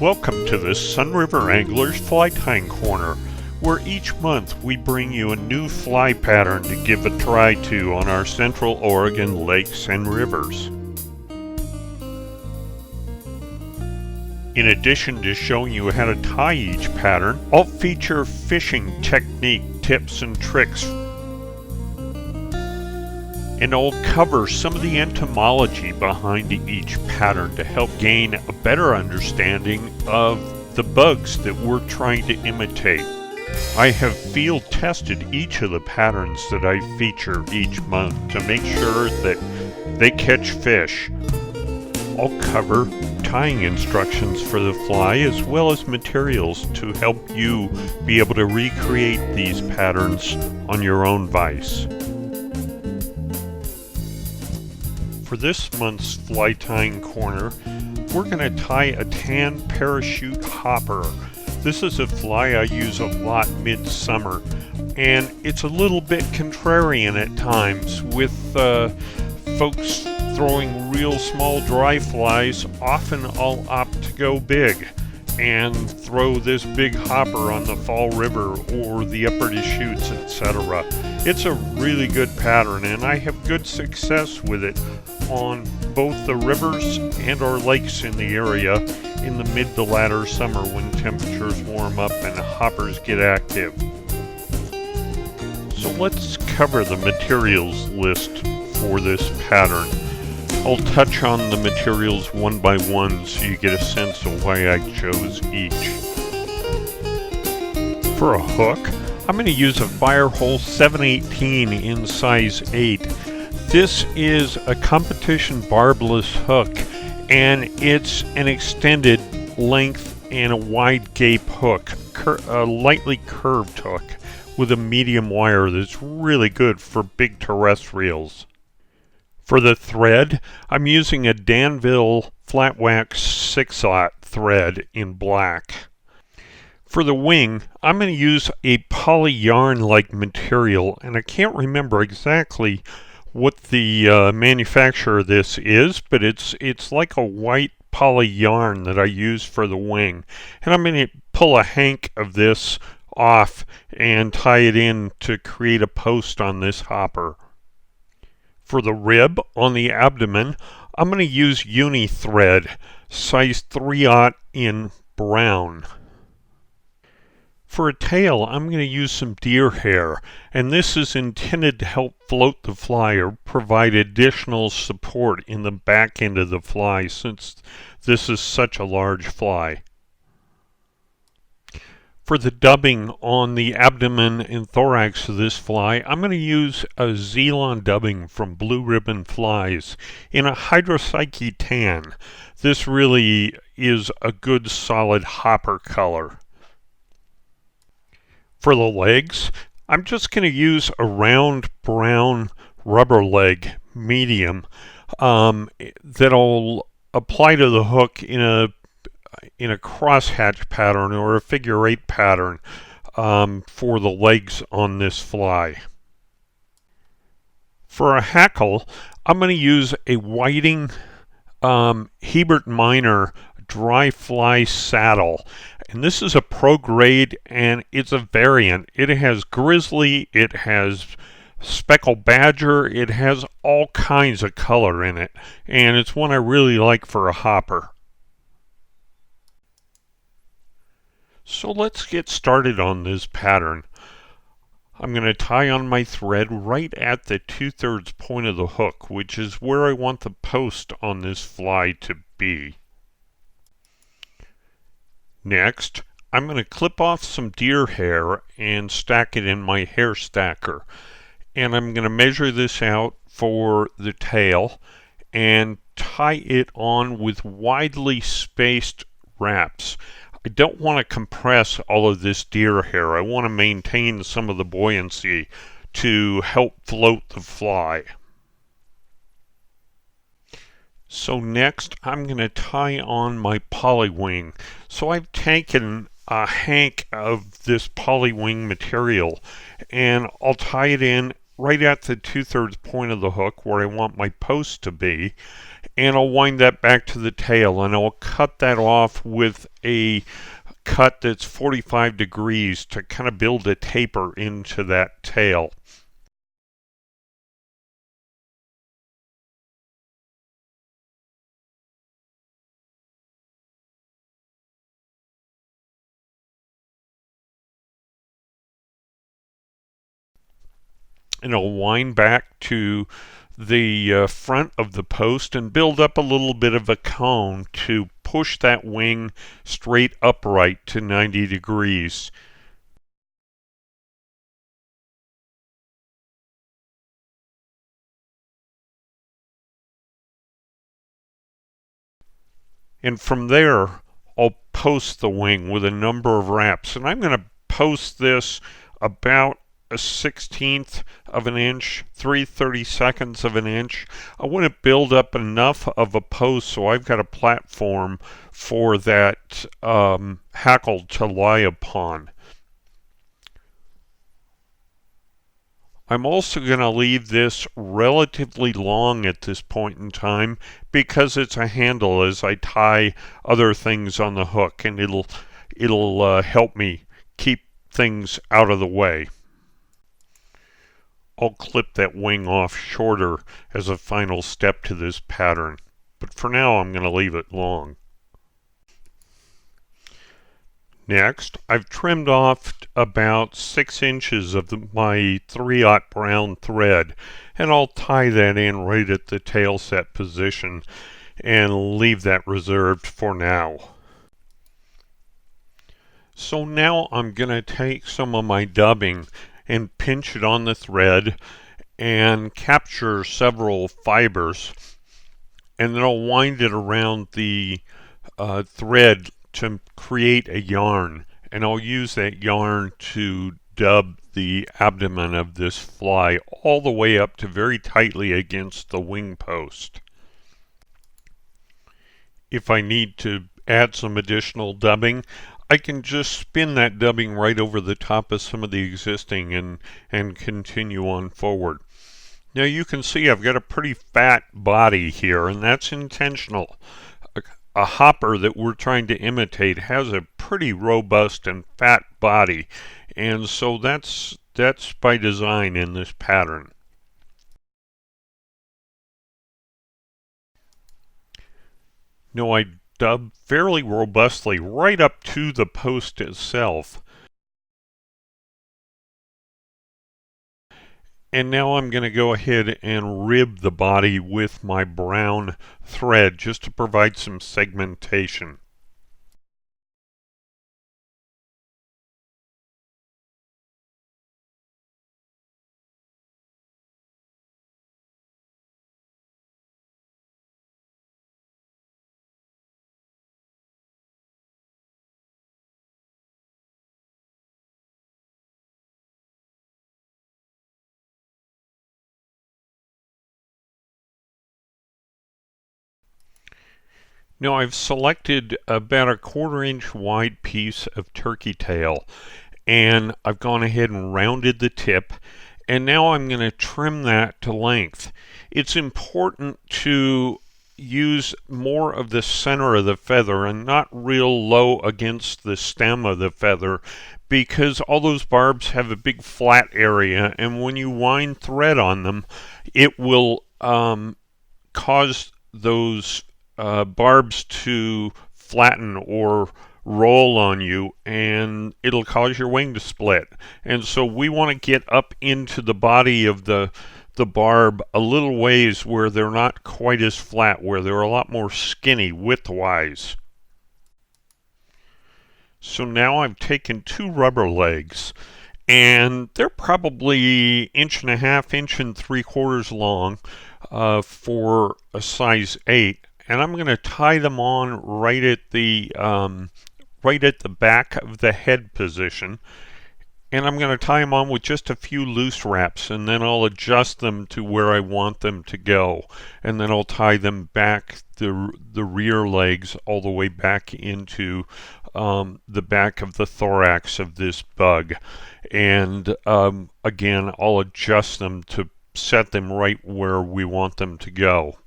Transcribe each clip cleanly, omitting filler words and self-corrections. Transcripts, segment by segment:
Welcome to the Sunriver Anglers Fly Tying Corner, where each month we bring you a new fly pattern to give a try to on our Central Oregon lakes and rivers. In addition to showing you how to tie each pattern, I'll feature fishing technique tips and tricks, and I'll cover some of the entomology behind each pattern to help gain a better understanding of the bugs that we're trying to imitate. I have field tested each of the patterns that I feature each month to make sure that they catch fish. I'll cover tying instructions for the fly as well as materials to help you be able to recreate these patterns on your own vise. For this month's Fly Tying Corner, we're going to tie a Tan Parahopper. This is a fly I use a lot midsummer, and it's a little bit contrarian at times with folks throwing real small dry flies. Often I'll opt to go big and throw this big hopper on the Fall River or the Upper Deschutes, etc. It's a really good pattern, and I have good success with it on both the rivers and our lakes in the area in the mid to latter summer when temperatures warm up and hoppers get active. So let's cover the materials list for this pattern. I'll touch on the materials one by one so you get a sense of why I chose each. For a hook, I'm going to use a Firehole 718 in size 8. This is a competition barbless hook, and it's an extended length and a wide gape hook, a lightly curved hook with a medium wire that's really good for big terrestrials. For the thread, I'm using a Danville flat wax 6/0 thread in black. For the wing, I'm going to use a poly yarn-like material, and I can't remember exactly what the manufacturer of this is, but it's like a white poly yarn that I use for the wing. And I'm going to pull a hank of this off and tie it in to create a post on this hopper. For the rib on the abdomen, I'm going to use uni thread, size 3/0 in brown. For a tail, I'm going to use some deer hair, and this is intended to help float the fly or provide additional support in the back end of the fly since this is such a large fly. For the dubbing on the abdomen and thorax of this fly, I'm going to use a Zelon dubbing from Blue Ribbon Flies in a Hydropsyche tan. This really is a good solid hopper color. For the legs, I'm just going to use a round brown rubber leg medium that I'll apply to the hook in a crosshatch pattern or a figure 8 pattern for the legs on this fly. For a hackle, I'm going to use a Whiting Hebert Minor dry fly saddle, and this is a pro grade and it's a variant. It has grizzly, it has speckled badger, it has all kinds of color in it, and it's one I really like for a hopper. So let's get started on this pattern. I'm going to tie on my thread right at the 2/3 point of the hook, which is where I want the post on this fly to be. Next, I'm going to clip off some deer hair and stack it in my hair stacker. And I'm going to measure this out for the tail and tie it on with widely spaced wraps. I don't want to compress all of this deer hair. I want to maintain some of the buoyancy to help float the fly. So next I'm going to tie on my polywing. So I've taken a hank of this polywing material and I'll tie it in right at the 2/3 point of the hook where I want my post to be, and I'll wind that back to the tail, and I'll cut that off with a cut that's 45 degrees to kind of build a taper into that tail. And I'll wind back to the front of the post and build up a little bit of a cone to push that wing straight upright to 90 degrees. And from there, I'll post the wing with a number of wraps. And I'm going to post this about a 1/16 of an inch, 3/32 of an inch. I want to build up enough of a post so I've got a platform for that hackle to lie upon. I'm also going to leave this relatively long at this point in time because it's a handle as I tie other things on the hook, and it'll help me keep things out of the way. I'll clip that wing off shorter as a final step to this pattern, but for now I'm going to leave it long. Next, I've trimmed off about 6 inches of my 3/0 brown thread, and I'll tie that in right at the tail set position and leave that reserved for now. So now I'm going to take some of my dubbing and pinch it on the thread and capture several fibers, and then I'll wind it around the thread to create a yarn, and I'll use that yarn to dub the abdomen of this fly all the way up to very tightly against the wing post. If I need to add some additional dubbing, I can just spin that dubbing right over the top of some of the existing and continue on forward. Now you can see I've got a pretty fat body here, and that's intentional. A hopper that we're trying to imitate has a pretty robust and fat body, and so that's by design in this pattern. Now I dub fairly robustly right up to the post itself. And now I'm going to go ahead and rib the body with my brown thread just to provide some segmentation. Now I've selected about a 1/4 inch wide piece of turkey tail, and I've gone ahead and rounded the tip, and now I'm going to trim that to length. It's important to use more of the center of the feather and not real low against the stem of the feather, because all those barbs have a big flat area, and when you wind thread on them, it will cause those barbs to flatten or roll on you, and it'll cause your wing to split. And so we want to get up into the body of the barb a little ways where they're not quite as flat, where they're a lot more skinny widthwise. So now I've taken 2 rubber legs, and they're probably 1.5 inches, 1 3/4 long for a size 8. And I'm going to tie them on right at the back of the head position, and I'm going to tie them on with just a few loose wraps, and then I'll adjust them to where I want them to go, and then I'll tie them back the rear legs all the way back into the back of the thorax of this bug. And again, I'll adjust them to set them right where we want them to go.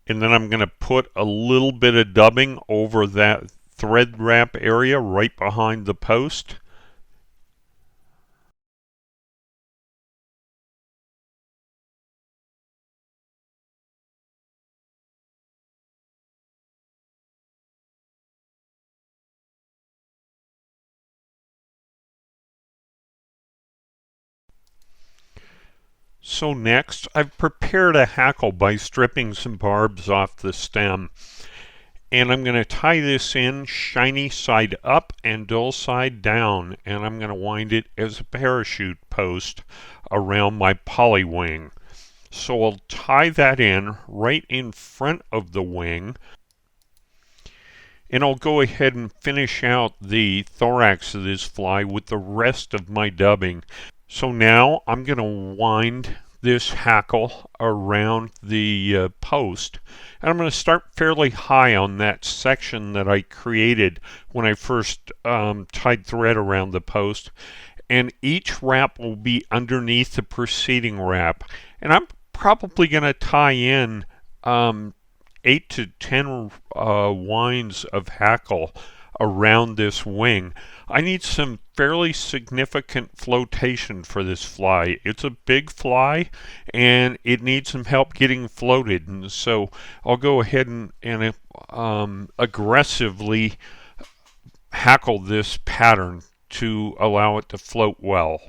And then I'm going to put a little bit of dubbing over that thread wrap area right behind the post. So next, I've prepared a hackle by stripping some barbs off the stem. And I'm going to tie this in shiny side up and dull side down. And I'm going to wind it as a parachute post around my poly wing. So I'll tie that in right in front of the wing. And I'll go ahead and finish out the thorax of this fly with the rest of my dubbing. So now I'm going to wind this hackle around the post, and I'm going to start fairly high on that section that I created when I first tied thread around the post, and each wrap will be underneath the preceding wrap. And I'm probably going to tie in 8 to 10 winds of hackle around this wing. I need some fairly significant flotation for this fly. It's a big fly and it needs some help getting floated, and so I'll go ahead and aggressively hackle this pattern to allow it to float well.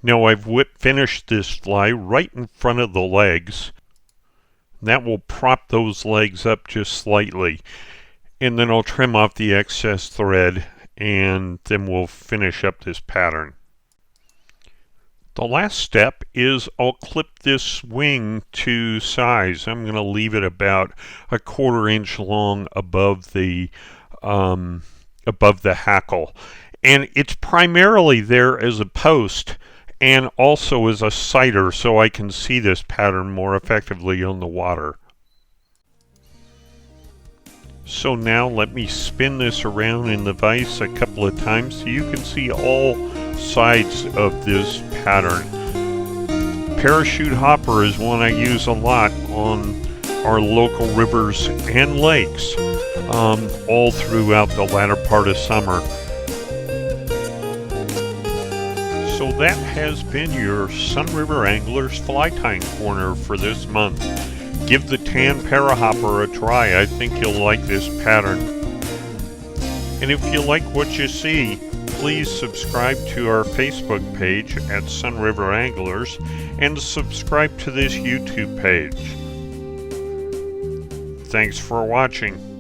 Now I've whip finished this fly right in front of the legs. That will prop those legs up just slightly. And then I'll trim off the excess thread, and then we'll finish up this pattern. The last step is I'll clip this wing to size. I'm going to leave it about a 1/4 inch long above the hackle. And it's primarily there as a post and also as a sighter, so I can see this pattern more effectively on the water. So now let me spin this around in the vise a couple of times so you can see all sides of this pattern. Parachute hopper is one I use a lot on our local rivers and lakes all throughout the latter part of summer. So that has been your Sunriver Anglers Fly Tying Corner for this month. Give the Tan Parahopper a try. I think you'll like this pattern. And if you like what you see, please subscribe to our Facebook page at Sunriver Anglers and subscribe to this YouTube page. Thanks for watching.